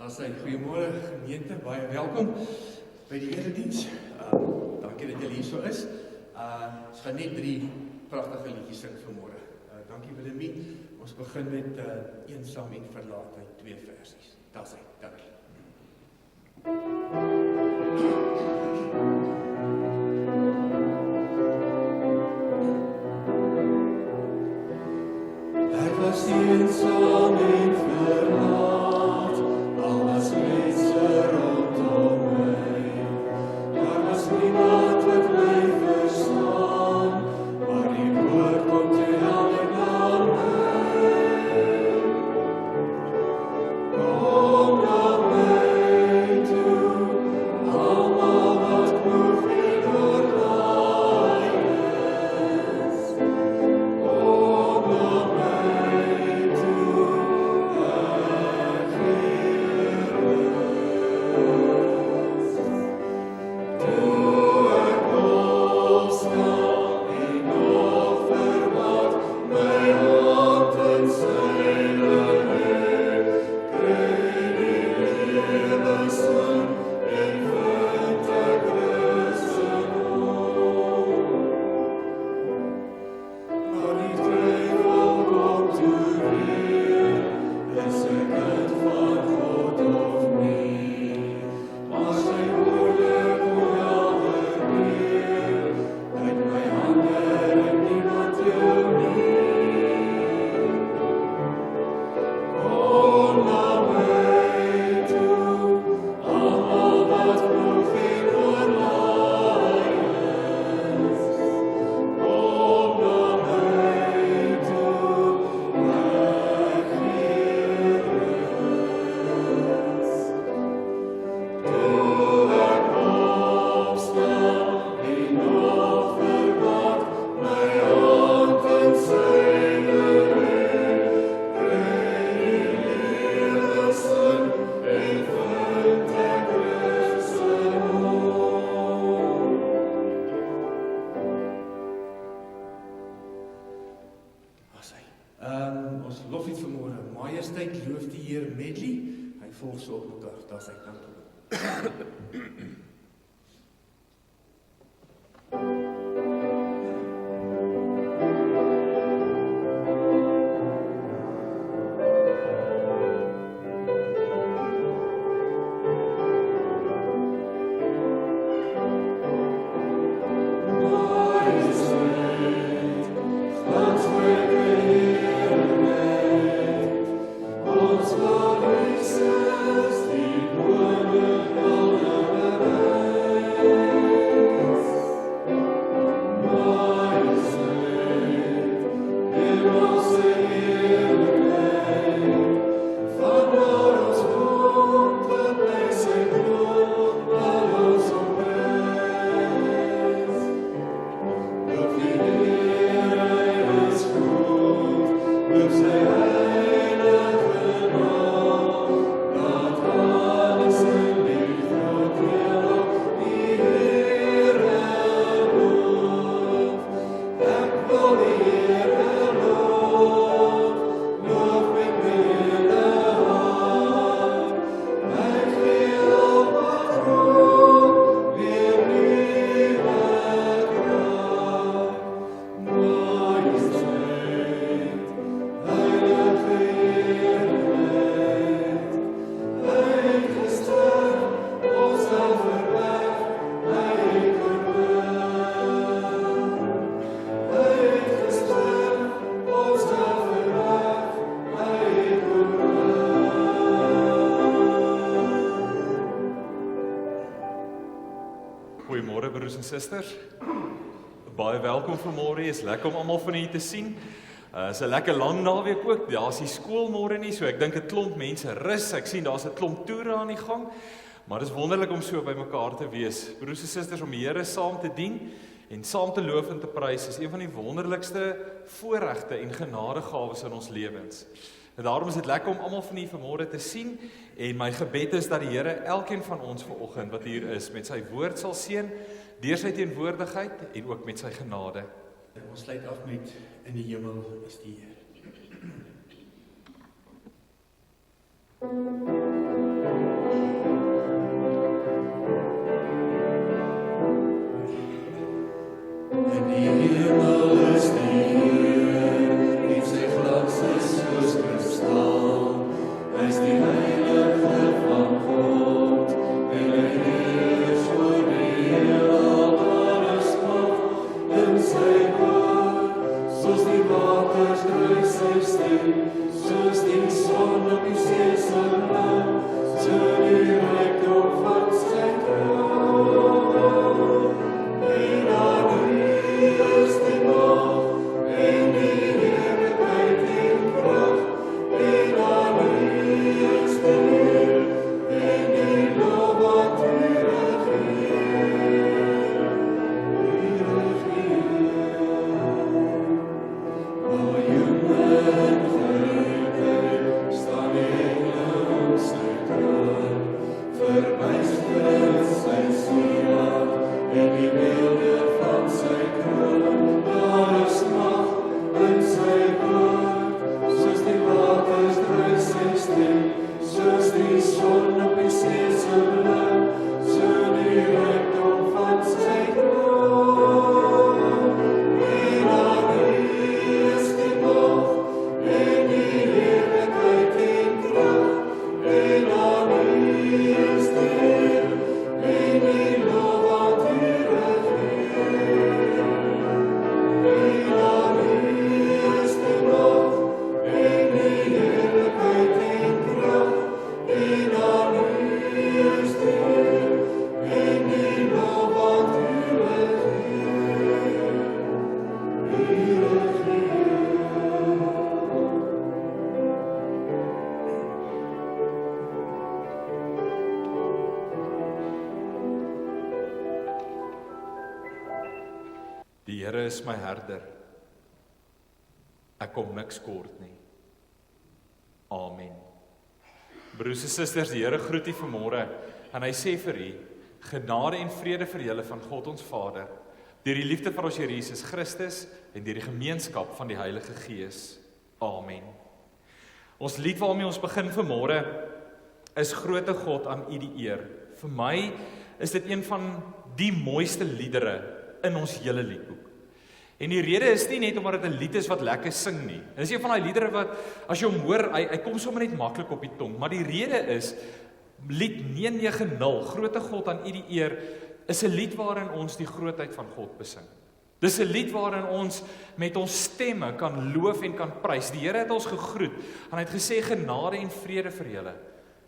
Goeiemôre gemeente, baie welkom by die erediens. Dankie dat julle hier so is. Ons gaan net 3 pragtige liedjies sing vanmôre. Dankie Willemie. Ons begin met Eensaam en Verlate, 2 versies. Daar's hy, dankie. Ek was eensaam en verlaat, al was mense rondom my. Daar was niemand wat my verstaan, maar die woord kom toe elke na my. Kom na my toe, almal wat moeg en oorlaai is. Kom na my toe, ek gee rus. Toe ek opstaan en nog verwag, my hand in syne lê, kry die lewe sin en vind ek rus in hom. Maar die twyfel kom toe weer, is ek kind van God of nie? Maar sy woorde kom helder neer, uit my hande en niemand jou nie. Kom na my toe, almal wat moeg en oorlaai is. Kom na my toe, ek gee rus. Toe ek opstaan en nog verwag, my hand in syne lê, kry die lewe sin en vind ek rus in hom. Was hy. Ons loflied vanmôre, Majesteit loof die Heer medley. Hy volg so op mekaar. Daar's hy, dankie. Majesteit, glansrijke heerlijkheid, ons God Jezus, die woorden alderwijs. Majesteit, in onze heerlijkheid, van waar ons komt, tot bij zijn troon, al ons opreis. Loof die Heer, hy is goed, loof sy heilige naam, dat alles in die God weer op die Heere loof. Ek wil die Heere loof, loof met my hele hart. Hy gee op wat groot, weer nuwe krag. Majesteit, heilige heerlijkheid, hy het gesterf, ons sal verweg, hy het gewin. Hy het gesterf, ons sal verweg, hy het gewin. Goeiemôre broers en susters. Baie welkom vanmôre. Is lekker om almal van julle te sien. Is 'n lekker lang naweek ook. Daar's die skool môre nie, so ek dink 'n klomp mense rus. Ek sien daar's 'n klomp toere aan die gang. Maar dit is wonderlik om so by mekaar te wees. Broers en susters, om die Here saam te dien en saam te loof en te prys is een van die wonderlikste voorregte en genadegawes in ons lewens. En daarom is dit lekker om almal van julle vanmôre te sien en my gebed is dat die Here elkeen van ons vanoggend wat hier is met sy woord sal seën, deur sy teenwoordigheid en ook met sy genade. Ons sluit af met In die hemel is die Heer. Die Here is my herder. Ek kom niks kort nie. Amen. Broers en susters, die Here groet u vanmôre en hy sê vir u, genade en vrede vir julle van God ons Vader, deur die liefde van ons Here Jesus Christus en deur die gemeenskap van die Heilige Gees. Amen. Ons lied waarmee ons begin vanmôre is Grote God aan u die eer. Vir my is dit een van die mooiste liedere in ons hele liedboek. En die rede is nie net omdat dit 'n lied is wat lekker sing nie. Dit is een van daai liedere wat, as jy hom hoor, hy kom sommer net maklik op die tong. Maar die rede is, lied 990, Grote God aan u die eer, is 'n lied waarin ons die grootheid van God besing. Dis 'n lied waarin ons met ons stemme kan loof en kan prys. Die Here het ons gegroet en hy het gesê genade en vrede vir julle.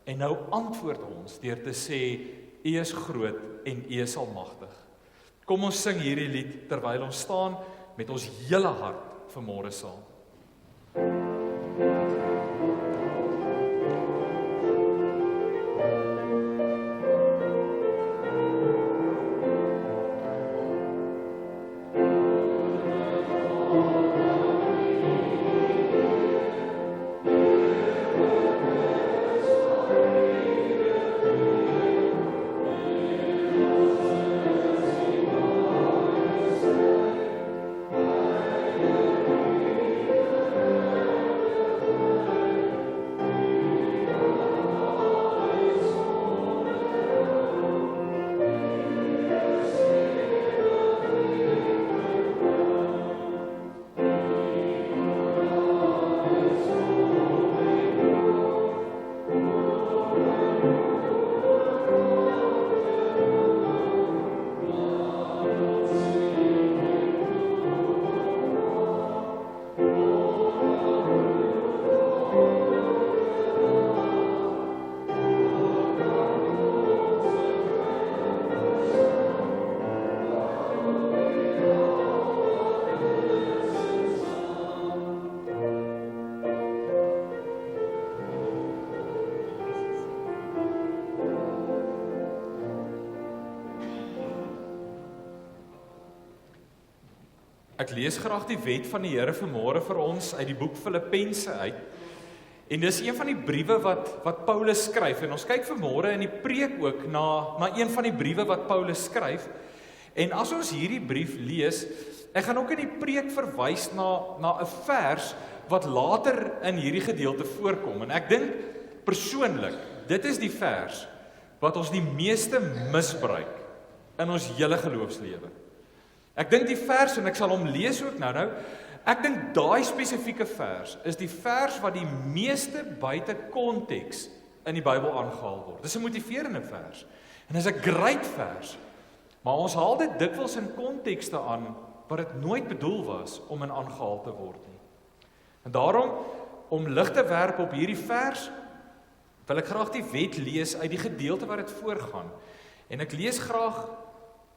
En nou antwoord ons deur te sê, U is groot en U is almagtig. Kom ons sing hierdie lied terwyl ons staan met ons hele hart vanmôre saam. Ek lees graag die wet van die Here vanmôre vir ons uit die boek Filippense uit. En dis een van die briewe wat Paulus skryf. En ons kyk vanmôre in die preek ook na een van die briewe wat Paulus skryf. En as ons hierdie brief lees, ek gaan ook in die preek verwys na 'n vers wat later in hierdie gedeelte voorkom. En ek dink persoonlik, dit is die vers wat ons die meeste misbruik in ons hele geloofslewe. Ek dink die vers, en ek sal hom lees ook nou, ek dink daai spesifieke vers is die vers wat die meeste buite konteks in die Bybel aangehaal word. Dis 'n motiverende vers. En dis 'n great vers. Maar ons haal dit dikwels in kontekste aan wat dit nooit bedoel was om in aangehaal te word nie. En daarom, om lig te werp op hierdie vers, wil ek graag die wet lees uit die gedeelte wat dit voorgaan. En ek lees graag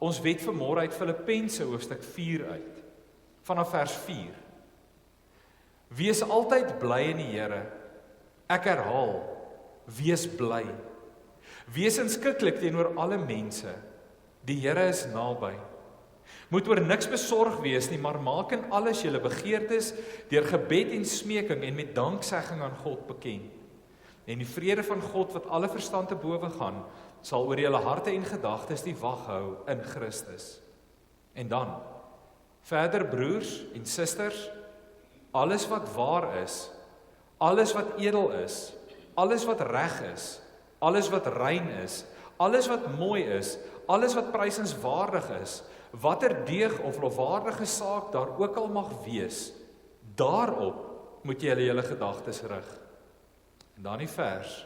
ons wet vanmôre uit Filippense hoofstuk 4 uit, vanaf vers 4. Wees altyd bly in die Here. Ek herhaal, wees bly. Wees inskikkelik teenoor alle mense. Die Here is naby. Moet oor niks besorg wees nie, maar maak in alles julle begeertes deur gebed en smeking en met danksegging aan God bekend. En die vrede van God wat alle verstand te bowe gaan, sal oor julle harte en gedagtes die wag hou in Christus. En dan, verder broers en susters, alles wat waar is, alles wat edel is, alles wat reg is, alles wat rein is, alles wat mooi is, alles wat prysenswaardig is, watter deeg of lofwaardige saak daar ook al mag wees, daarop moet jy julle gedagtes rig. En dan die vers,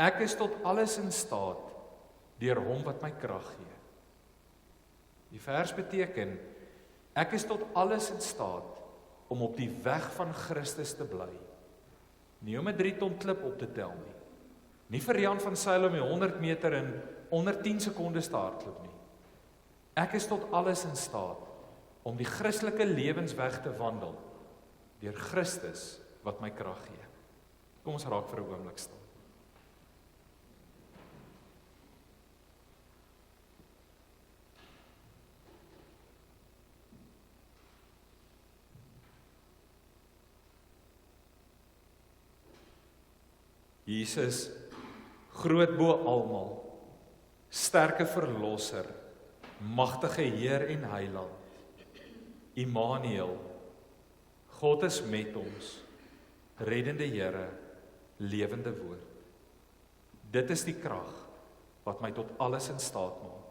ek is tot alles in staat deur hom wat my krag gee. Die vers beteken, ek is tot alles in staat om op die weg van Christus te bly. Nie om 'n 3 ton klip op te tel nie. Nie vir Jan van Sail om die 100 meter in onder 10 sekondes te hardloop nie. Ek is tot alles in staat om die Christelike lewensweg te wandel deur Christus wat my krag gee. Kom ons raak vir 'n oomblik stil. Jesus, groot bo almal, sterke verlosser, magtige Heer en Heiland, Immanuel, God is met ons, reddende Here, lewende woord. Dit is die krag wat my tot alles in staat maak.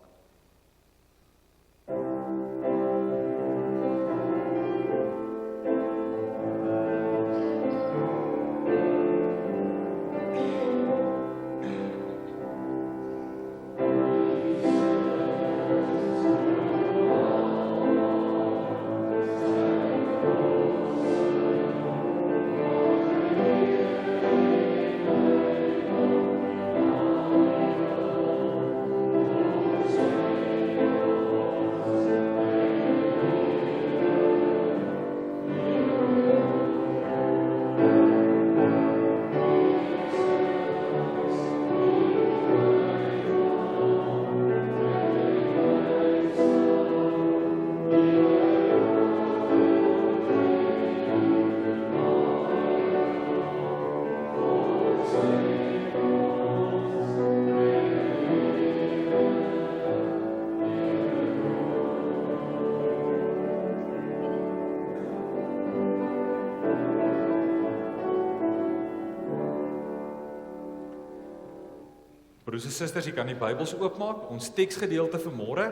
Broers en susters, jy kan die Bybels oopmaak. Ons teksgedeelte vir môre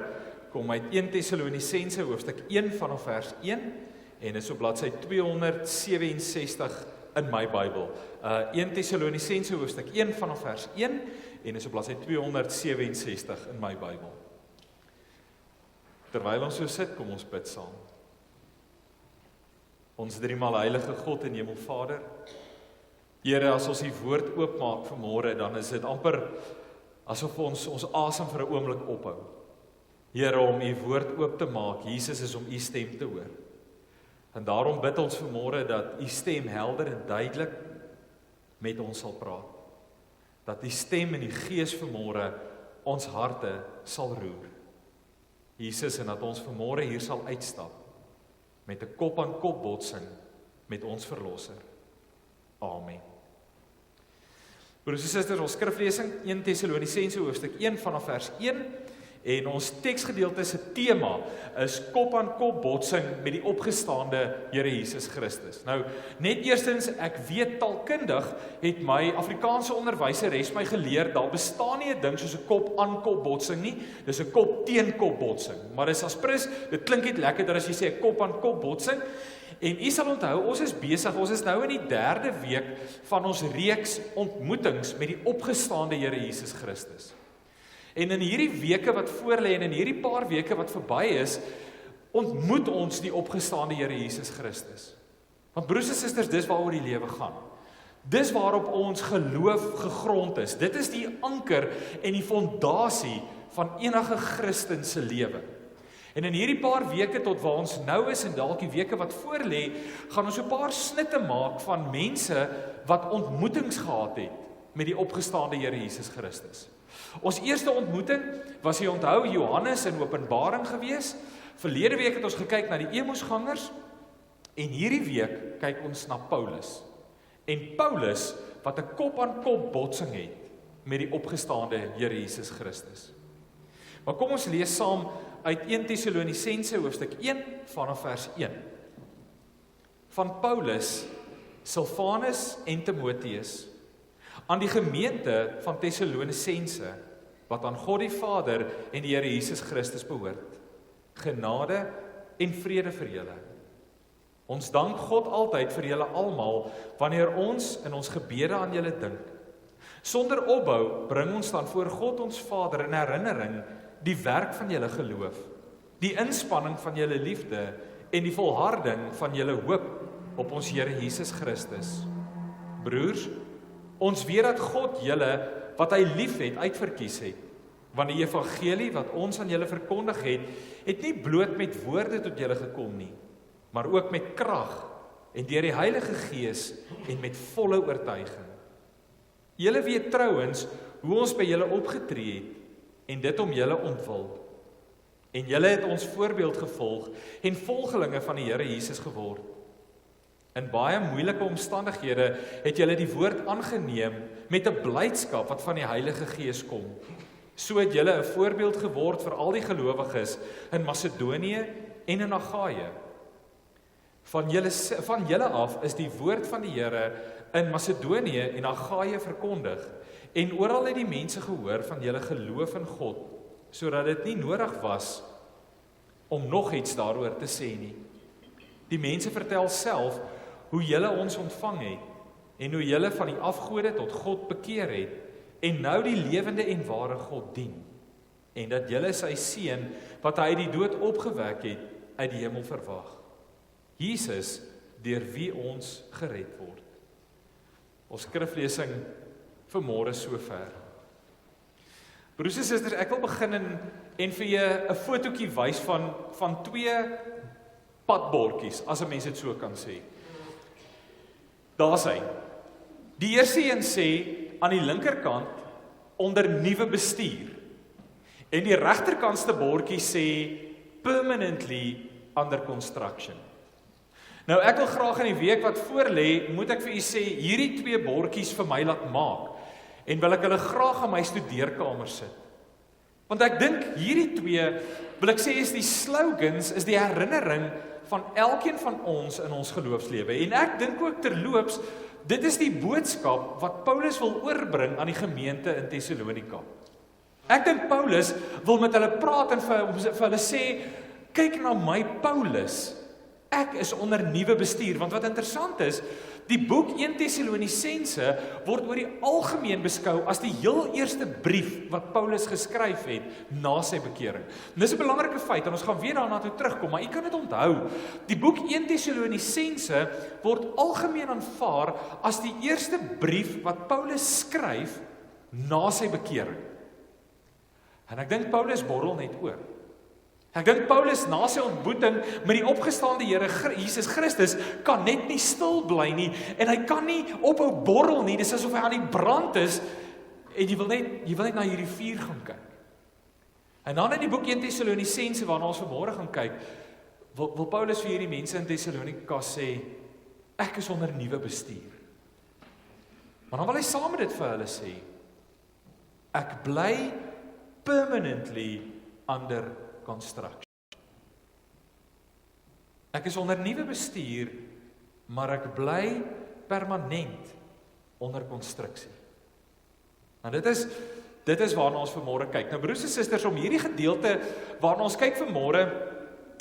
kom uit 1 Tessalonisense hoofstuk 1 vanaf vers 1 en is op bladsy 267 in my Bybel. 1 Tessalonisense hoofstuk 1 vanaf vers 1 en is op bladsy 267 in my Bybel. Terwyl ons so sit, kom ons bid saam. Ons driemaal heilige God en Hemelvader, Here, as ons die woord oopmaak vir môre, dan is dit amper asof ons asem vir 'n oomblik ophou. Here, om u woord oop te maak, Jesus is om u stem te hoor. En daarom bid ons vir môre dat u stem helder en duidelik met ons sal praat. Dat die stem en die gees vir môre ons harte sal roer. Jesus, en dat ons vir môre hier sal uitstap met 'n kop-aan-kop botsing met ons verlosser. Amen. Broers en susters, ons skriflesing 1 Tessalonisense hoofstuk 1 vanaf vers 1 en ons teksgedeelte se tema is kop-aan-kop botsing met die opgestaande Here Jesus Christus. Nou, net eerstens, ek weet taalkundig het my Afrikaanse onderwyseres my geleer, daar bestaan nie 'n ding soos 'n kop-aan-kop botsing nie, dis 'n kop-teen-kop botsing. Maar dis aspres, dit klink net lekkerder as jy sê 'n kop-aan-kop botsing. En u sal onthou, ons is besig, ons is nou in die 3de week van ons reeks ontmoetings met die opgestaande Here Jesus Christus. En in hierdie weke wat voorlê en in hierdie paar weke wat verby is, ontmoet ons die opgestaande Here Jesus Christus. Want broers en susters, dis waaroor die lewe gaan. Dis waarop ons geloof gegrond is. Dit is die anker en die fondasie van enige Christen se lewe. En in hierdie paar weke tot waar ons nou is en dalk die weke wat voorlê, gaan ons 'n paar snitte maak van mense wat ontmoetings gehad het met die opgestaande Here Jesus Christus. Ons eerste ontmoeting was, jy onthou, Johannes in Openbaring gewees. Verlede week het ons gekyk na die Emmausgangers en hierdie week kyk ons na Paulus. En Paulus wat 'n kop-aan-kop botsing het met die opgestaande Here Jesus Christus. Maar kom ons lees saam uit 1 Tessalonisense hoofstuk 1 vanaf vers 1. Van Paulus, Silvanus en Timoteus, aan die gemeente van Tessalonisense, wat aan God die Vader en die Here Jesus Christus behoort. Genade en vrede vir julle. Ons dank God altyd vir julle almal, wanneer ons in ons gebede aan julle dink. Sonder opbou bring ons dan voor God ons Vader in herinnering die werk van julle geloof, die inspanning van julle liefde en die volharding van julle hoop op ons Here Jesus Christus. Broers, ons weet dat God julle, wat hy lief het, uitverkies het. Want die evangelie wat ons aan julle verkondig het, het nie bloot met woorde tot julle gekom nie, maar ook met krag en deur die Heilige Gees en met volle oortuiging. Julle weet trouens hoe ons by julle opgetree het en dit om julle ontwil. En julle het ons voorbeeld gevolg en volgelinge van die Here Jesus geword. In baie moeilike omstandighede het julle die woord aangeneem met 'n blydskap wat van die Heilige Gees kom. So het julle 'n voorbeeld geword vir al die gelowiges in Macedonië en in Agaia. Van julle af is die woord van die Here in Macedonië en Agaia verkondig, en oral het die mense gehoor van julle geloof in God, sodat dit nie nodig was om nog iets daaroor te sê nie. Die mense vertel self hoe julle ons ontvang het, en hoe julle van die afgode tot God bekeer het, en nou die lewende en ware God dien, en dat julle sy seun, wat hy uit die dood opgewek het, uit die hemel verwag. Jesus, deur wie ons gered word. Ons skriflesing vanmôre sover. Broers en susters, ek wil begin en vir julle 'n fotootjie wys van twee padbordjies, as 'n mens dit so kan sê. Daar's hy. Die eerste een sê aan die linkerkant onder nuwe bestuur. En die regterkantste bordjie sê permanently under construction. Nou ek wil graag in die week wat voorlê, moet ek vir u sê, hierdie twee bordjies vir my laat maak, en wil ek hulle graag in my studeerkamer sit. Want ek dink hierdie twee, wil ek sê, is die slogans, is die herinnering van elkeen van ons in ons geloofslewe. En ek dink ook terloops, dit is die boodskap wat Paulus wil oorbring aan die gemeente in Thessalonika. Ek dink Paulus wil met hulle praat en vir hulle sê, kyk na my Paulus, ek is onder nuwe bestuur, want wat interessant is, die boek 1 Tessalonisense word oor die algemeen beskou as die heel eerste brief wat Paulus geskryf het na sy bekering. En dis 'n belangrike feit en ons gaan weer daarna toe terugkom, maar u kan dit onthou. Die boek 1 Tessalonisense word algemeen aanvaar as die eerste brief wat Paulus skryf na sy bekering. En ek dink Paulus borrel net oor. Ek dink Paulus na sy ontmoeting met die opgestaande Here Jesus Christus kan net nie stil bly nie en hy kan nie ophou borrel nie. Dis asof hy aan die brand is en jy wil net na hierdie vuur gaan kyk. En dan in die boek 1 Tessalonisense waarna ons vanmôre gaan kyk, wil Paulus vir hierdie mense in Thessalonika sê, ek is onder nuwe bestuur. Maar dan wil hy saam met dit vir hulle sê, ek bly permanently under construction. Ek is onder nuwe bestuur, maar ek bly permanent onder konstruksie. En dit is waarna ons vanmôre kyk. Nou broers en susters, om hierdie gedeelte waarna ons kyk vanmôre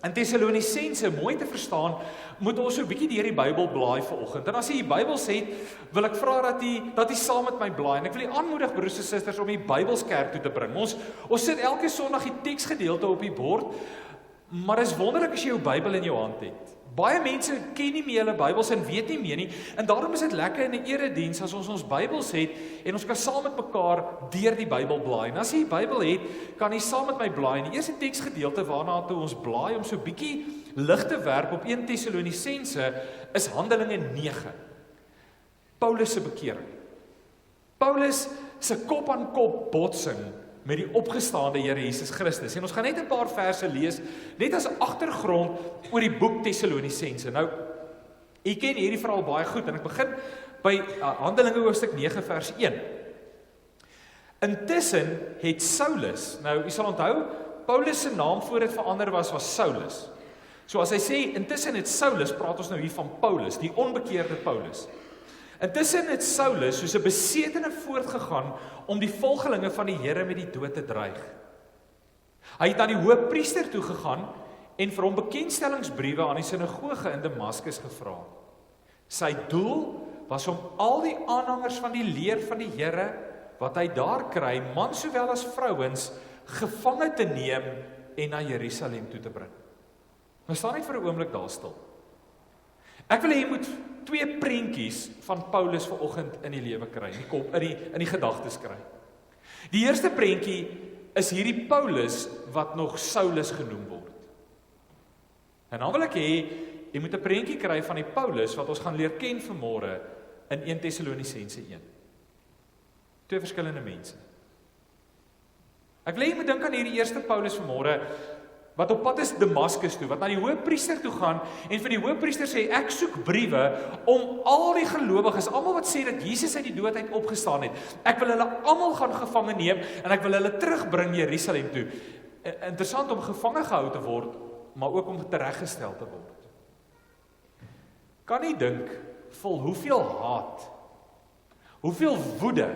in Tessalonisense mooi te verstaan, moet ons so 'n bietjie deur die Bybel blaai vanoggend. En as jy die Bybel het, wil ek vra dat jy saam met my blaai. En ek wil u aanmoedig broers en susters om die Bybels kerk toe te bring. Ons sit elke Sondag die teksgedeelte op die bord, maar dit is wonderlik as jy jou Bybel in jou hand het. Baie mense ken nie meer hulle Bybels en weet nie meer nie, en daarom is dit lekker in 'n erediens as ons Bybels het en ons kan saam met mekaar deur die Bybel blaai. En as jy die Bybel het, kan jy saam met my blaai. En die eerste teksgedeelte waarna toe ons blaai om so 'n bietjie lig te werp op 1 Tessalonisense is Handelinge 9. Paulus se bekering. Paulus se kop-aan-kop botsing met die opgestaande Here Jesus Christus. En ons gaan net 'n paar verse lees, net as agtergrond oor die boek Tessalonisense. Nou, u ken hierdie verhaal baie goed, en ek begin by Handelinge hoofstuk 9 vers 1. Intussen het Saulus, nou u sal onthou, Paulus se naam voor dit verander was Saulus. So as hy sê, intussen het Saulus, praat ons nou hier van Paulus, die onbekeerde Paulus. Intussen het Saulus soos 'n besetene voortgegaan om die volgelinge van die Here met die dood te dreig. Hy het aan die hoëpriester toe gegaan en vir hom bekendstellingsbriewe aan die sinagoge in Damaskus gevra. Sy doel was om al die aanhangers van die leer van die Here wat hy daar kry, man sowel as vrouens, gevange te neem en na Jerusalem toe te bring. Nou staan net vir 'n oomblik daar stil. Ek wil hê jy moet twee prentjies van Paulus vanoggend in die lewe kry, in die kop, in die gedagtes kry. Die eerste prentjie is hierdie Paulus wat nog Saulus genoem word. En dan wil ek hê jy moet 'n prentjie kry van die Paulus wat ons gaan leer ken vanmôre in 1 Tessalonisense 1. Twee verskillende mense. Ek wil hê jy moet dink aan hierdie eerste Paulus vanmôre. wat op pad is Damaskus toe, wat na die hoëpriester toe gaan, en vir die hoëpriester sê, ek soek briewe om al die gelowiges, almal wat sê dat Jesus uit die dood uit opgestaan het, ek wil hulle almal gaan gevange neem, en ek wil hulle terugbring Jerusalem toe. Interessant om gevange gehou te word, maar ook om tereggestel te word. Kan nie dink, vol hoeveel haat, hoeveel woede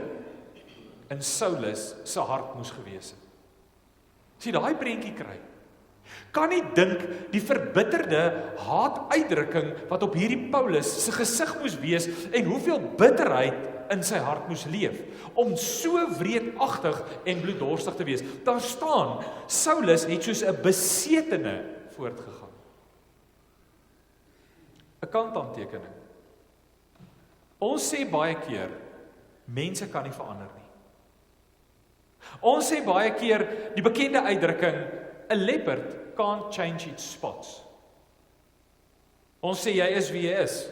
in Saulus se hart moes gewees het. As jy daai prentjie kry, kan nie dink die verbitterde haatuitdrukking wat op hierdie Paulus se gesig moes wees en hoeveel bitterheid in sy hart moes leef om so wreedagtig en bloeddorstig te wees. Daar staan, Saulus het soos 'n besetene voortgegaan. 'n Kanthandtekening. Ons sê baie keer, mense kan nie verander nie. Ons sê baie keer die bekende uitdrukking, a leopard can't change its spots. Ons sê jy is wie jy is.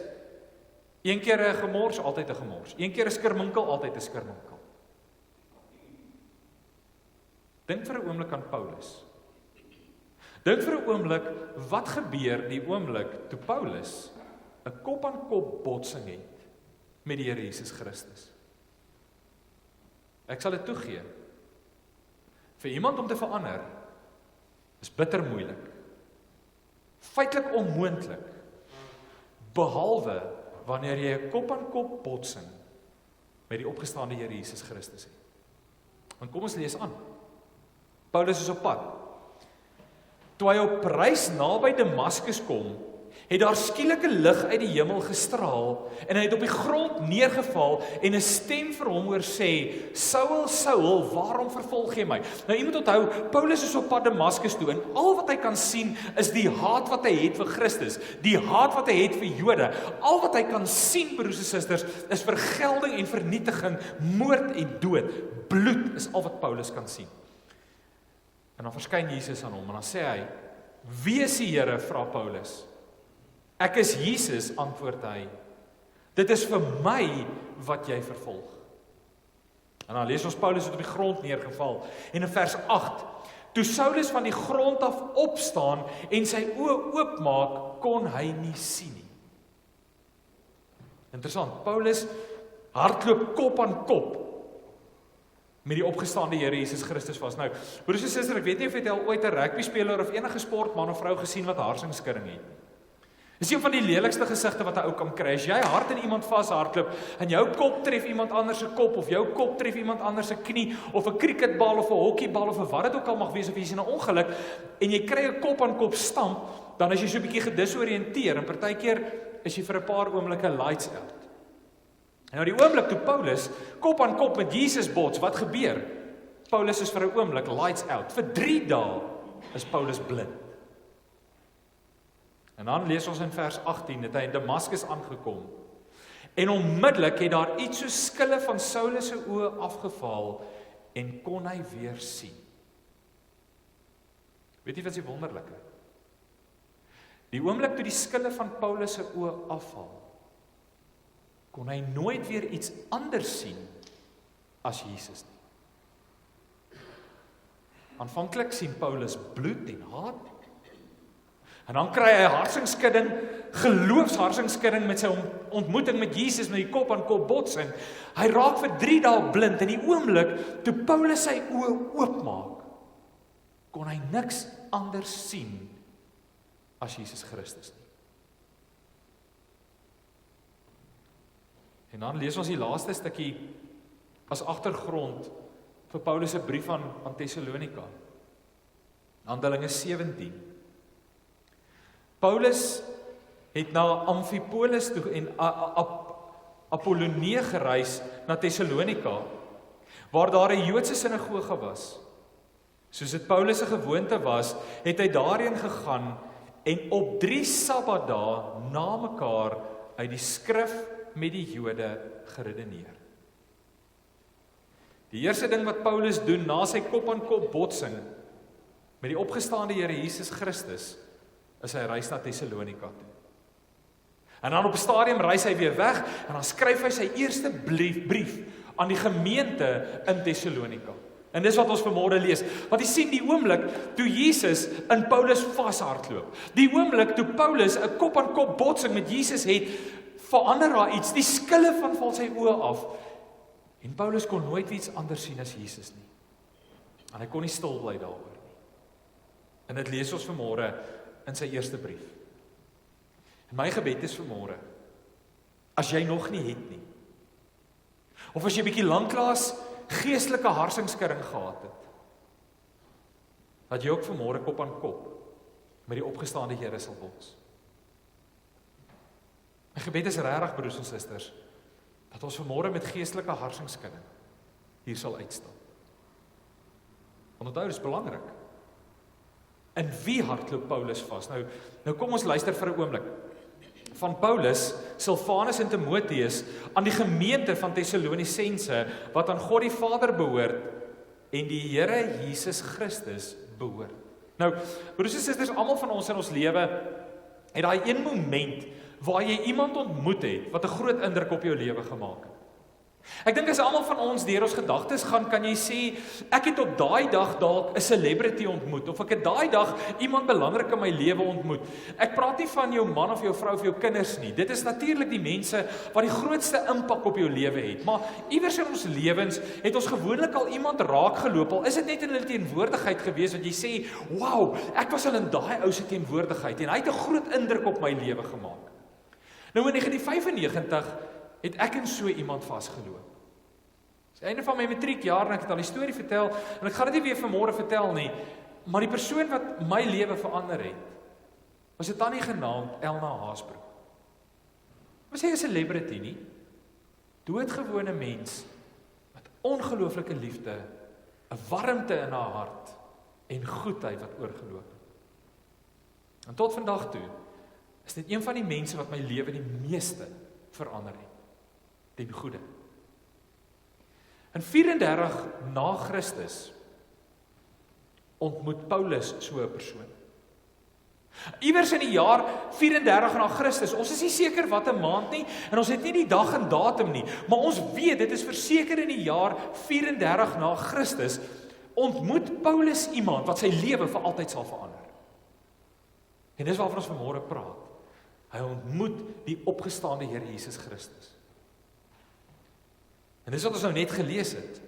Een keer 'n gemors, altyd 'n gemors. Een keer 'n skirminkel, altyd 'n skirminkel. Dink vir 'n oomblik aan Paulus. Dink vir 'n oomblik, wat gebeur die oomblik toe Paulus 'n kop-aan-kop botsing het met die Here Jesus Christus? Ek sal dit toegee. Vir iemand om te verander is bitter moeilik. Feitelik onmoontlik. Behalwe wanneer jy 'n kop-aan-kop botsing met die opgestaande Here Jesus Christus het. Want kom ons lees aan. Paulus is op pad. Toe hy op reis naby Damaskus kom, het daar skielike lig uit die hemel gestraal en hy het op die grond neergeval en 'n stem vir hom hoor sê, Saul, Saul, waarom vervolg jy my? Nou jy moet onthou, Paulus is op pad Damaskus toe en al wat hy kan sien is die haat wat hy het vir Christus, die haat wat hy het vir Jode. Al wat hy kan sien, broers en susters, is vergelding en vernietiging, moord en dood. Bloed is al wat Paulus kan sien. En dan verskyn Jesus aan hom en dan sê hy, wie is die Here, vra Paulus. Ek is Jesus, antwoord hy. Dit is vir my wat jy vervolg. En dan lees ons Paulus het op die grond neergeval. En in vers 8, toe Saulus van die grond af opstaan en sy oë oopmaak, kon hy nie sien nie. Interessant, Paulus hardloop kop aan kop met die opgestaande Here Jesus Christus vas. Nou, broers en susters, ek weet nie of jy al ooit 'n rugbyspeler of enige sportman of vrou gesien wat harsingskudding het. Dis een van die lelikste gesigte wat 'n ou kan kry. As jy hard in iemand vashardloop en jou kop tref iemand anders se kop of jou kop tref iemand anders se knie of 'n cricketbal of 'n hokkiebal of wat dit ook al mag wees of jy's in 'n ongeluk en jy kry 'n kop aan kop stamp, dan is jy so 'n bietjie gedisoriënteer en partykeer is jy vir 'n paar oomblikke lights out. En nou die oomblik toe Paulus kop aan kop met Jesus bots, wat gebeur? Paulus is vir 'n oomblik lights out. Vir 3 dae is Paulus blind. En dan lees ons in vers 18, het hy in Damaskus aangekom. En onmiddellik het daar iets so skille van Saulus se oë afgeval en kon hy weer sien. Weet jy wat is die wonderlike? Die oomblik toe die skille van Paulus se oë afval, kon hy nooit weer iets anders sien as Jesus nie. Aanvanklik sien Paulus bloed en haat. En dan kry hy harsingskudding, geloofsharsingskudding met sy ontmoeting met Jesus, met die kop aan kop botsing. Hy raak vir 3 dae blind en die oomblik toe Paulus sy oë oopmaak, kon hy niks anders sien as Jesus Christus nie. En dan lees ons die laaste stukkie as agtergrond vir Paulus se brief aan Tessalonika. Handelinge 17. Paulus het na Amfipolis toe en Apollonie gereis na Tessalonika, waar daar 'n Joodse sinagoge was. Soos dit Paulus se gewoonte was, het hy daarheen gegaan en op 3 Sabbatdae na mekaar uit die skrif met die Jode geredeneer. Die eerste ding wat Paulus doen na sy kop-aan-kop botsing met die opgestaande Here Jesus Christus, is hy reis na Tessalonika toe. En dan op 'n stadium reis hy weer weg en dan skryf hy sy eerste brief aan die gemeente in Tessalonika. En dis wat ons vanmôre lees. Want jy sien die oomblik toe Jesus in Paulus vashardloop. Die oomblik toe Paulus 'n kop-aan-kop botsing met Jesus het, verander daar iets. Die skille val sy oë af. En Paulus kon nooit iets anders sien as Jesus nie. En hy kon nie stil bly daaroor nie. En dit lees ons vanmôre in sy eerste brief. En my gebed is vanmôre, as jy nog nie het nie, of as jy bietjie lanklaas geestelike harsingskurring gehad het, dat jy ook vanmôre kop aan kop met die opgestaande Here sal bots. My gebed is regtig, broers en susters, dat ons vanmôre met geestelike harsingskurring hier sal uitstap. Want onthou, dit is belangrik. In wie hardloop Paulus vas? Nou kom ons luister vir 'n oomblik. Van Paulus, Silvanus en Timoteus aan die gemeente van Tessalonisense wat aan God die Vader behoort en die Here Jesus Christus behoort. Nou, broers en susters, almal van ons in ons lewe het daai een moment waar jy iemand ontmoet het wat 'n groot indruk op jou lewe gemaak het. Ek dink as almal van ons deur ons gedagtes gaan, kan jy sê, ek het op daai dag dalk 'n celebrity ontmoet, of ek het daai dag iemand belangrik in my lewe ontmoet. Ek praat nie van jou man of jou vrou of jou kinders nie. Dit is natuurlik die mense wat die grootste impak op jou lewe het. Maar iewers in ons lewens het ons gewoonlik al iemand raakgeloop, al is dit net in hulle teenwoordigheid gewees, wat jy sê, wow, ek was al in daai ou se teenwoordigheid, en hy het 'n groot indruk op my lewe gemaak. Nou in 1995 het ek in so iemand vasgeloop. Dis einde van my matriekjaar en ek het al die storie vertel en ek gaan dit nie weer vanmôre vertel nie, maar die persoon wat my lewe verander het, was 'n tannie genaamd Elna Haasbroek. Was sy 'n celebrity nie? Doodgewone mens met ongelooflike liefde, 'n warmte in haar hart en goedheid wat oorgeloop het. En tot vandag toe is dit een van die mense wat my lewe die meeste verander het. Ten goeie. In 34 na Christus ontmoet Paulus so 'n persoon. Iewers in die jaar 34 na Christus, ons is nie seker wat 'n maand nie, en ons het nie die dag en datum nie, maar ons weet, dit is verseker in die jaar 34 na Christus, ontmoet Paulus iemand wat sy lewe vir altyd sal verander. En dis waarvan ons vanmôre praat. Hy ontmoet die opgestaande Here Jesus Christus. En dis wat ons nou net gelees het.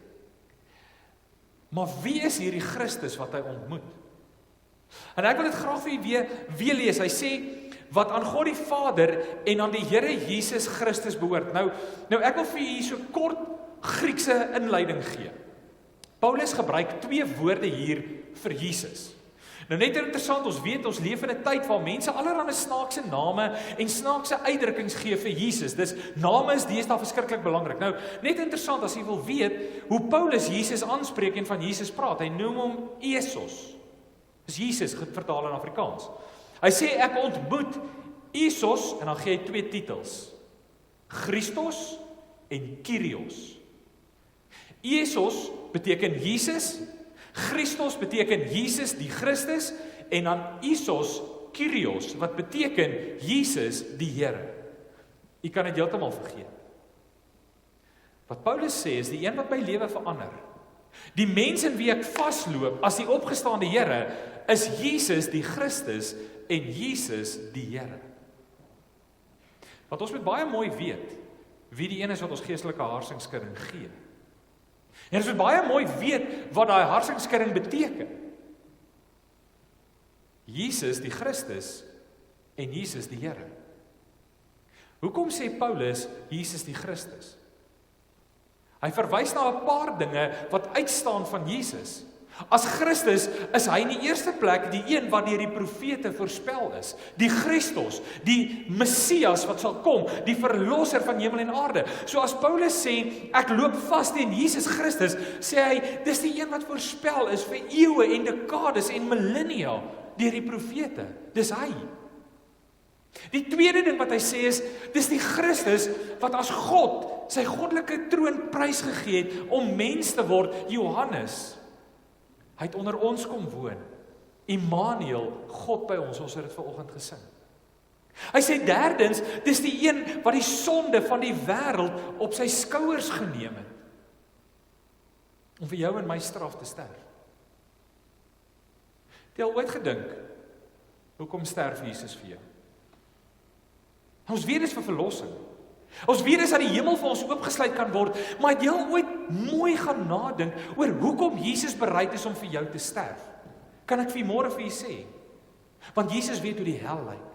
Maar wie is hierdie Christus wat hy ontmoet? En ek wil dit graag vir u weer lees. Hy sê, wat aan God die Vader en aan die Here Jesus Christus behoort. Nou ek wil vir u hier so kort Griekse inleiding gee. Paulus gebruik 2 woorde hier vir Jesus. Nou net interessant, ons weet, ons leef in 'n tyd waar mense allerlei snaakse name en snaakse uitdrukkings gee vir Jesus. Dis name is deesdae verskriklik belangrik. Nou, net interessant as jy wil weet hoe Paulus Jesus aanspreek en van Jesus praat. Hy noem hom Iesos. Dis Jesus vertaal in Afrikaans. Hy sê ek ontmoet Iesos en dan gee hy 2 titels. Christos en Kyrios. Iesos beteken Jesus, Christos beteken Jesus die Christus, en dan Iesos, Kyrios, wat beteken Jesus die Here. U kan dit heeltemal vergeet. Wat Paulus sê is die een wat my lewe verander. Die mens in wie ek vasloop as die opgestaande Here is Jesus die Christus en Jesus die Here. Wat ons moet baie mooi weet, wie die een is wat ons geestelike harsingskurring gee. En ons moet baie mooi weet wat daai harsingskurring beteken. Jesus die Christus en Jesus die Here. Hoekom sê Paulus Jesus die Christus? Hy verwys na 'n paar dinge wat uitstaan van Jesus. As Christus is hy in die eerste plek die een wat deur die profete voorspel is. Die Christus, die Messias wat sal kom, die verlosser van hemel en aarde. So as Paulus sê, ek loop vas teen Jesus Christus, sê hy, dis die een wat voorspel is vir eeue en dekades en millennia deur die profete. Dis hy. Die tweede ding wat hy sê is, dis die Christus wat as God sy goddelike troon prysgegee het om mens te word. Johannes, hy het onder ons kom woon. Immanuel, God by ons het dit vanoggend gesing. Hy sê derdens, dis die een wat die sonde van die wêreld op sy skouers geneem het. om vir jou en my straf te sterf. Het jy al ooit gedink, hoekom sterf Jesus vir jou? Ons weet dit is vir verlossing. Ons weet dat die hemel vir ons oopgesluit kan word, maar het jy al ooit mooi gaan nadink oor hoekom Jesus bereid is om vir jou te sterf? Kan ek vir môre vir jou sê? Want Jesus weet hoe die hel lyk.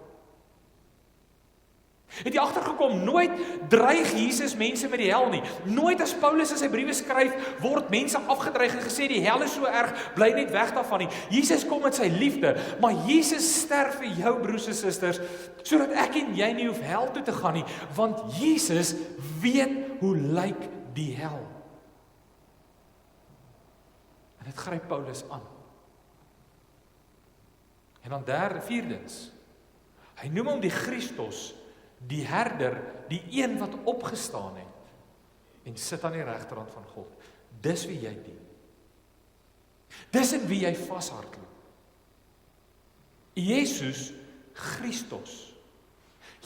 Het jy agtergekom, nooit dreig Jesus mense met die hel nie. Nooit as Paulus in sy briewe skryf, word mense afgedreig en gesê die hel is so erg, bly net weg daarvan nie. Jesus kom met sy liefde, maar Jesus sterf vir jou broers en susters, sodat ek en jy nie hoef hel toe te gaan nie, want Jesus weet hoe lyk die hel. En dit gryp Paulus aan. En dan vierdens, hy noem hom die Christus, die herder, die een wat opgestaan het en sit aan die regterhand van God. Dis wie jy dien. Dis in wie jy vashardloop. Jesus Christus.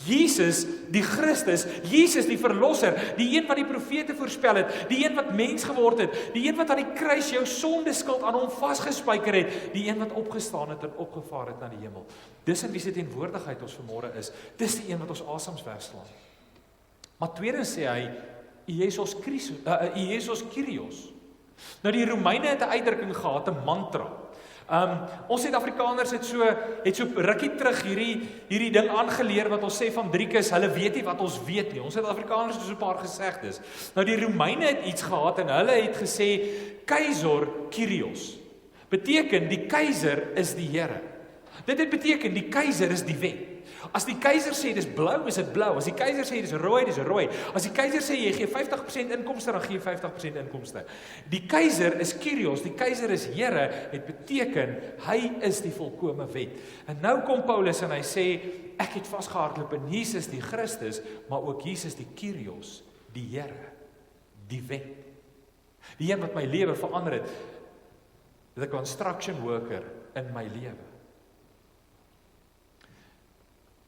Jesus die Christus, Jesus die verlosser, die een wat die profete voorspel het, die een wat mens geword het, die een wat aan die kruis jou sondeskuld aan hom vasgespijker het, die een wat opgestaan het en opgevaar het na die hemel. Dis in wie se teenwoordigheid ons vanmôre is. Dis die een wat ons asems wegslaan. Maar tweedens sê hy Jesus Kyrios. Nou die Romeine het 'n uitdrukking gehad, 'n mantra. Ons Suid-Afrikaners het so rukkie terug hierdie ding aangeleer wat ons sê van Driekus, hulle weet nie wat ons weet nie. Ons Suid-Afrikaners het so 'n paar gesegdes. Nou die Romeine het iets gehad en hulle het gesê Keizer Kyrios. Beteken die keiser is die Here. Dit het beteken die keiser is die wet. As die keiser sê dis blou, is dit blou. As die keiser sê dis rooi, dis rooi. As die keiser sê jy gee 50% inkomste, dan gee jy 50% inkomste. Die keiser is Kyrios, die keiser is Here, het beteken hy is die volkome wet. En nou kom Paulus en hy sê ek het vasgehardloop in Jesus die Christus, maar ook Jesus die Kyrios, die Here, die wet. Die een wat my lewe verander het. The construction worker in my lewe.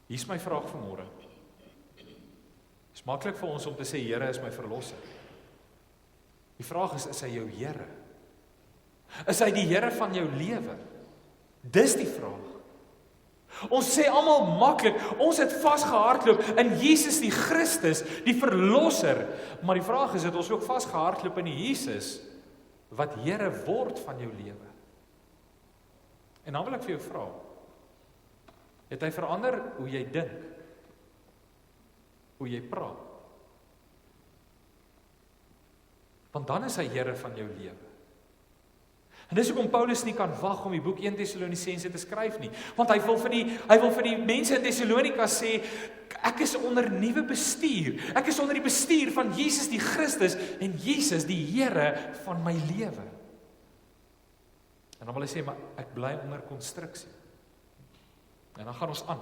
Hier is my vraag vanmôre. Dit is maklik vir ons om te sê Here is my verlosser. Die vraag is hy jou Here? Is hy die Here van jou lewe? Dis die vraag. Ons sê almal maklik, ons het vasgehardloop in Jesus die Christus, die verlosser, maar die vraag is het ons ook vasgehardloop in die Jesus wat Here word van jou lewe? En dan wil ek vir jou vra, het hy verander hoe jy dink? Hoe jy praat? Want dan is hy Here van jou lewe. En dis hoekom Paulus nie kan wag om die boek 1 Tessalonisense te skryf nie, want hy wil vir die mense in Tessalonika sê, ek is onder nuwe bestuur. Ek is onder die bestuur van Jesus die Christus en Jesus die Here van my lewe. En dan wil hy sê, maar ek bly onder konstruksie. En dan gaan ons aan.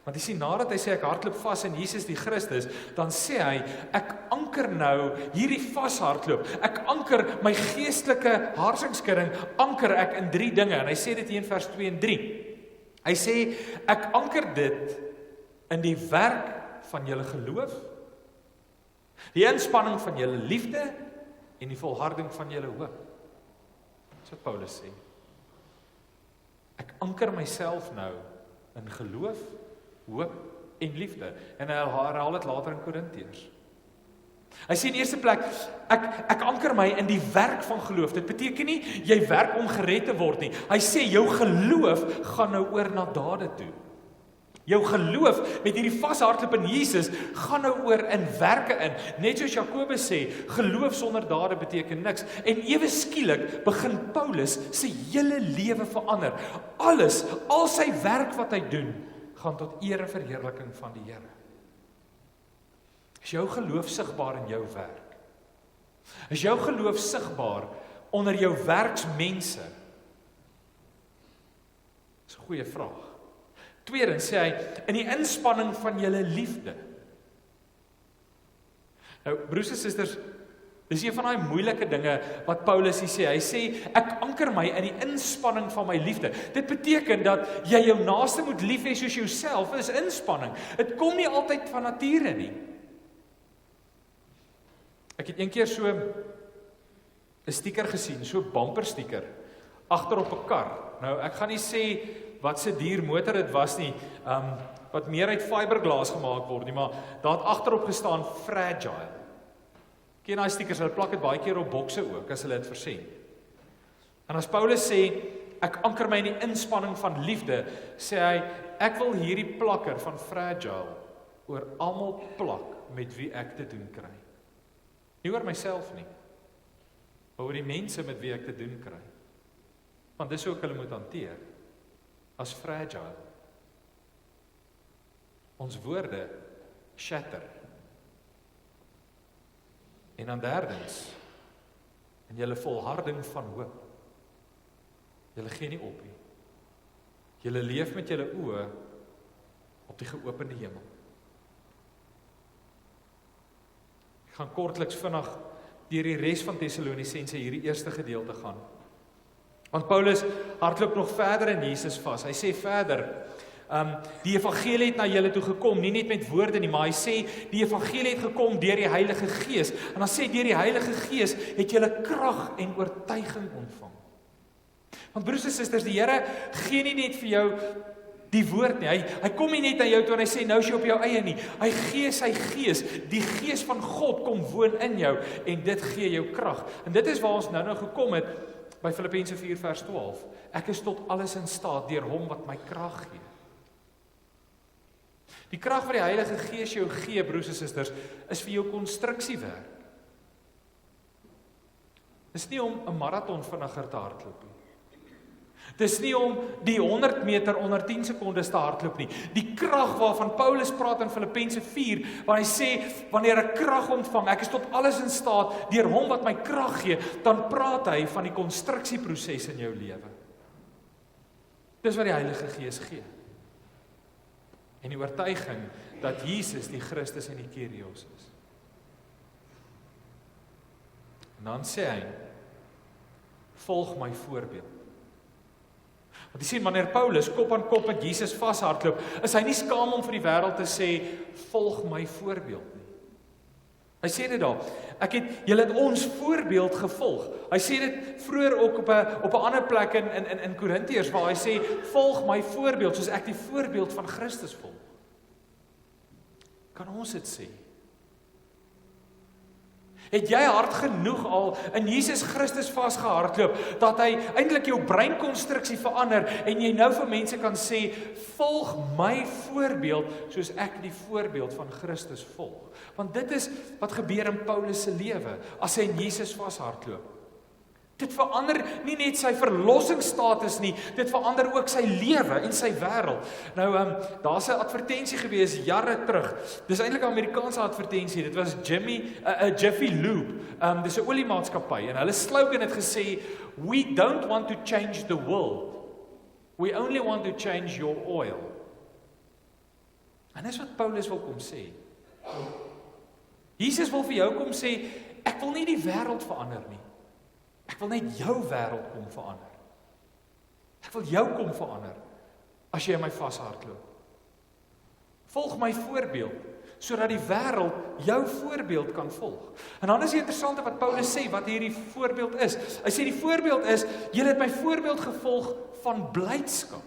Want jy sien, nadat hy sê ek hardloop vas in Jesus die Christus, dan sê hy, ek anker nou hierdie vashardloop. Ek anker my geestelike haarsingskudding, anker ek in 3 dinge. En hy sê dit hier in vers 2 en 3. Hy sê, ek anker dit in die werk van julle geloof, die inspanning van julle liefde en die volharding van julle hoop. Dis wat Paulus sê. Ek anker myself nou in geloof, hoop en liefde. En hy herhaal dit later in Korintiërs. Hy sê in die eerste plek, ek anker my in die werk van geloof. Dit beteken nie, jy werk om gered te word nie. Hy sê, jou geloof gaan nou oor na dade toe. Jou geloof met hierdie vashardloop in Jesus gaan nou oor in werke in. Net soos Jakobus sê, geloof sonder dade beteken niks. En ewe skielik begin Paulus sy hele lewe verander. Alles, al sy werk wat hy doen, gaan tot eer en verheerliking van die Here. Is jou geloof sigbaar in jou werk? Is jou geloof sigbaar onder jou werksmense? Dis 'n goeie vraag. Tweedens sê hy, in die inspanning van julle liefde. Nou, broers en susters, dis een van daai moeilike dinge wat Paulus hier sê. Hy sê, ek anker my in die inspanning van my liefde. Dit beteken dat jy jou naaste moet lief hê soos jouself. Dit is inspanning. Dit kom nie altyd van nature nie. Ek het een keer so 'n stiker gesien, so 'n bumper stiker agter op 'n kar. Nou ek gaan nie sê wat se duur motor dit was nie, wat meer uit fiberglas gemaak word nie, maar daar het agterop gestaan fragile. Ken daai stikers, hulle plak dit baie keer op bokse ook as hulle dit versend. En as Paulus sê ek anker my in die inspanning van liefde, sê hy ek wil hierdie plakker van fragile oor almal plak met wie ek te doen kry. Nie oor myself nie, maar oor die mense met wie ek te doen kry. Want dis hoe ek hulle moet hanteer, as fragile. Ons woorde shatter. En dan derdens, en julle volharding van hoop. Julle gee nie op nie. Julle leef met julle oë op die geopende hemel. Ek gaan kortliks vinnig deur die res van Tessalonisense hierdie eerste gedeelte gaan. Want Paulus hardloop nog verder in Jesus vas. Hy sê verder, die evangelie het na julle toe gekom, nie net met woorde nie, maar hy sê die evangelie het gekom deur die Heilige Gees. En dan sê deur die Heilige Gees het julle krag en oortuiging ontvang. Want broers en susters, die Here gee nie net vir jou die woord nie. Hy kom nie net na jou toe en hy sê nou is jy op jou eie nie. Hy gee sy gees, die gees van God kom woon in jou en dit gee jou krag. En dit is waar ons nou gekom het by Filippense 4 vers 12. Ek is tot alles in staat deur hom wat my krag gee. Die krag wat die Heilige Gees jou gee, broers en susters, is vir jou konstruksiewerk. Dis nie om 'n maraton vinniger te hardloop nie. Dis nie om die 100 meter onder 10 sekondes te hardloop nie. Die krag waarvan Paulus praat in Filippense 4, waar hy sê, wanneer ek krag ontvang, ek is tot alles in staat, deur hom wat my krag gee, dan praat hy van die konstruksieproses in jou lewe. Dis wat die Heilige Gees gee. En die oortuiging dat Jesus die Christus en die Kyrios is. En dan sê hy, volg my voorbeeld. Want jy sien, wanneer Paulus kop aan kop met Jesus vashardloop, is hy nie skaam om vir die wêreld te sê, volg my voorbeeld nie. Hy sê dit daar, julle het ons voorbeeld gevolg. Hy sê dit vroeër ook op 'n ander plek in Korintiërs, waar hy sê, volg my voorbeeld, soos ek die voorbeeld van Christus volg. Kan ons dit sê? Het jy hard genoeg al in Jesus Christus vasgehardloop, dat hy eintlik jou breinkonstruksie verander, en jy nou vir mense kan sê, volg my voorbeeld, soos ek die voorbeeld van Christus volg. Want dit is wat gebeur in Paulus se lewe, as hy in Jesus vashardloop. Dit verander nie net sy verlossingsstatus nie, dit verander ook sy lewe en sy wêreld. Nou, daar's 'n advertensie gewees jare terug. Dis eintlik 'n Amerikaanse advertensie. Dit was Jiffy Lube. Dis 'n oliemaatskappy en hulle slogan het gesê, "We don't want to change the world. We only want to change your oil." En dis wat Paulus wil kom sê. Jesus wil vir jou kom sê, ek wil nie die wêreld verander nie. Ek wil net jou wêreld kom verander. Ek wil jou kom verander, as jy in my vashardloop. Volg my voorbeeld, sodat die wêreld jou voorbeeld kan volg. En dan is die interessante wat Paulus sê, wat hierdie voorbeeld is. Hy sê die voorbeeld is, julle het my voorbeeld gevolg van blydskap.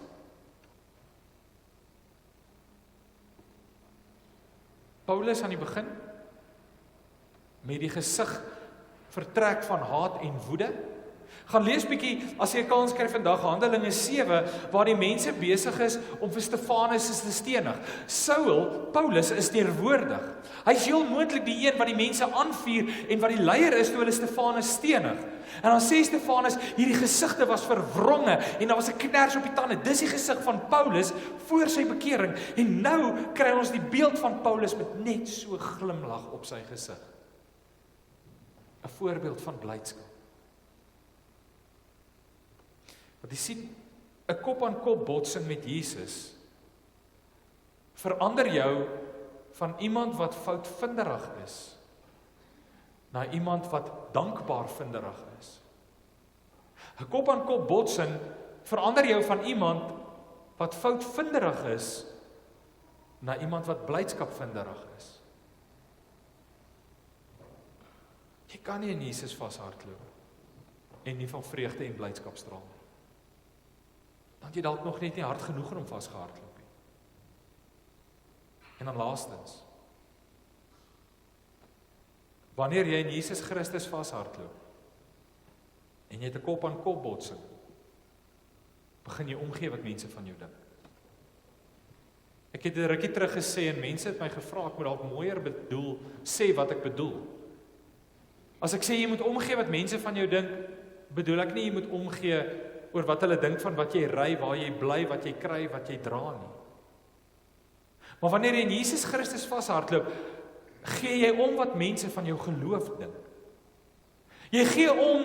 Paulus aan die begin, met die gesig vertrek van haat en woede. Gaan lees bietjie, as jy 'n kans kry vandag, Handelinge 7, waar die mense besig is om vir Stefanus te stenig. Paulus is teenwoordig. Hy is heel moontlik die een wat die mense aanvuur en wat die leier is toe hulle Stefanus stenig. En dan sê Stefanus, hierdie gesigte was verwronge en daar was 'n kners op die tande. Dis die gesig van Paulus voor sy bekering. En nou kry ons die beeld van Paulus met net so glimlag op sy gesig. 'n voorbeeld van blydskap. Want jy sien, 'n kop-aan-kop botsing met Jesus verander jou van iemand wat foutvinderig is, na iemand wat dankbaar vinderig is. 'n Kop-aan-kop botsing verander jou van iemand wat foutvinderig is, na iemand wat blydskapvinderig is. Jy kan nie in Jesus vashardloop. en nie van vreugde en blydskap straal nie. Dan het jy dalk nog net nie hard genoeg om vasgehardloop nie. En dan laastens, wanneer jy in Jesus Christus vashardloop en jy het 'n kop-aan-kop botsing, begin jy omgee wat mense van jou dink. Ek het 'n rukkie terug gesê en mense het my gevra, ek moet dalk mooier sê wat ek bedoel. As ek sê jy moet omgee wat mense van jou dink, bedoel ek nie jy moet omgee oor wat hulle dink van wat jy ry, waar jy bly, wat jy kry, wat jy dra nie. Maar wanneer jy in Jesus Christus vashardloop, gee jy om wat mense van jou geloof dink. Jy gee om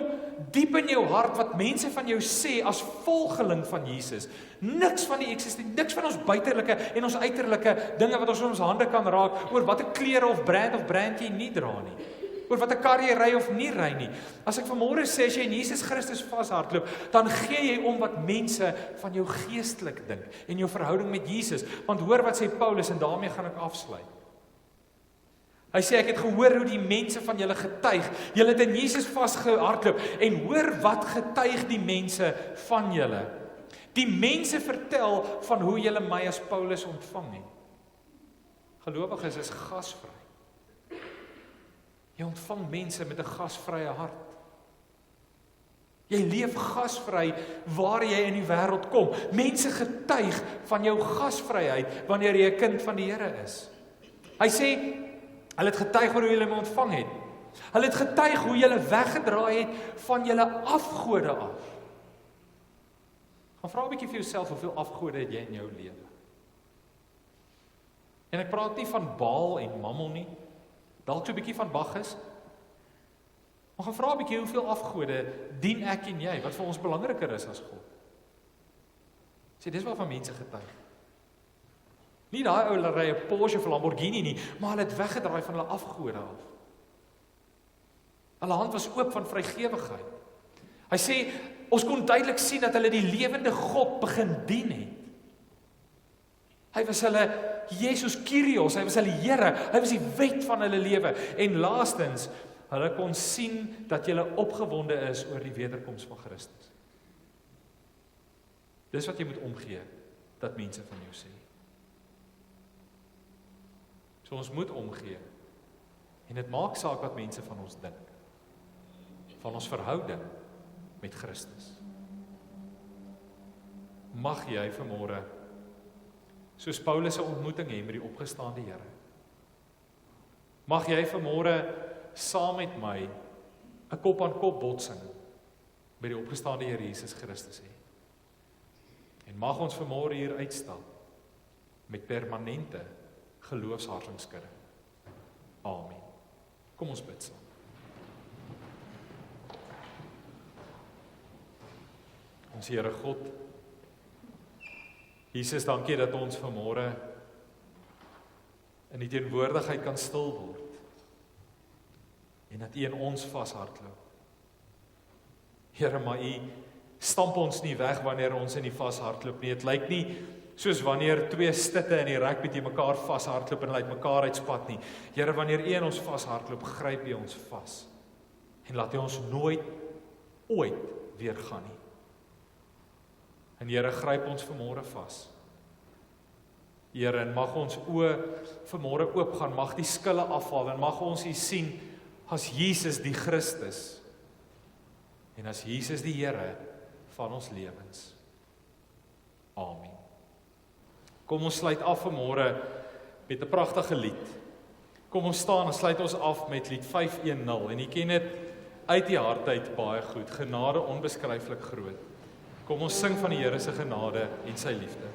diep in jou hart wat mense van jou sê as volgeling van Jesus. Niks van die eksistensie, niks van ons buiterlike en ons uiterlike dinge wat ons in ons hande kan raak, oor watter klere of brand jy nie dra nie. Oor watter kar jy ry of nie ry nie. As ek vanmôre sê, as jy in Jesus Christus vashardloop, dan gee jy om wat mense van jou geestelik dink en jou verhouding met Jesus. Want hoor wat sê Paulus en daarmee gaan ek afsluit. Hy sê, ek het gehoor hoe die mense van julle getuig. Julle het in Jesus vasgehardloop en hoor wat getuig die mense van julle. Die mense vertel van hoe julle my as Paulus ontvang het. Gelowiges is gasvry. Jy ontvang mense met 'n gasvrye hart. Jy leef gasvry waar jy in die wêreld kom. Mense getuig van jou gasvryheid wanneer jy 'n kind van die Here is. Hy sê, hulle het getuig oor hoe julle my ontvang het. Hulle het getuig hoe julle weggedraai het van julle afgode af. Gaan vra 'n bietjie vir jouself, hoeveel afgode het jy in jou lewe? En ek praat nie van Baal en Mammon nie. Dalk so 'n bietjie van Bacchus. Maar gaan vra 'n bietjie, hoeveel afgode dien ek en jy, wat vir ons belangriker is as God? Sê, dis waarvan mense getuig. Nie daai ou ry 'n Porsche of Lamborghini nie, maar hulle het weggedraai van hulle afgode af. Hulle hand was oop van vrygewigheid. Hy sê, ons kon duidelik sien dat hulle die lewende God begin dien het. Hy was hulle Jesus Kyrios, hy was hulle Here, hy was die wet van hulle lewe. En laastens, hulle kon sien dat jy opgewonde is oor die wederkoms van Christus. Dis wat jy moet omgee, dat mense van jou sê. So ons moet omgee. En dit maak saak wat mense van ons dink. Van ons verhouding met Christus. Mag jy vanmôre soos Paulus se ontmoeting hê met die opgestaande Here. Mag jy vanmôre saam met my 'n kop-aan-kop botsing met die opgestaande Here Jesus Christus hê. En mag ons vanmôre hier uitstap met permanente geloofshartlingskudding. Amen. Kom ons bid saam. Ons Here God, Jesus, dankie dat ons vanmôre in die teenwoordigheid kan stil word en dat U in ons vashardloop. Here, maar U stamp ons nie weg wanneer ons in die vashardloop nie. Dit lyk nie soos wanneer twee stitte in die rugby teen mekaar vashardloop en hulle uit mekaar uitspat nie. Here, wanneer U in ons vashardloop, gryp U ons vas en laat U ons nooit ooit weer gaan nie. En Here, gryp ons vanmôre vas. Here, en mag ons oë vanmôre oopgaan, mag die skille afval en mag ons U sien as Jesus die Christus en as Jesus die Here van ons lewens. Amen. Kom ons sluit af vanmôre met 'n pragtige lied. Kom ons staan en sluit ons af met lied 510 en jy ken dit uit die hart uit baie goed. Genade onbeskryflik groot. Kom ons sing van die Here se genade en sy liefde.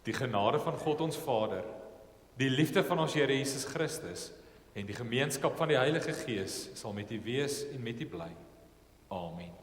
Die genade van God ons Vader, die liefde van ons Here Jesus Christus en die gemeenskap van die Heilige Gees sal met u wees en met u bly. Amen.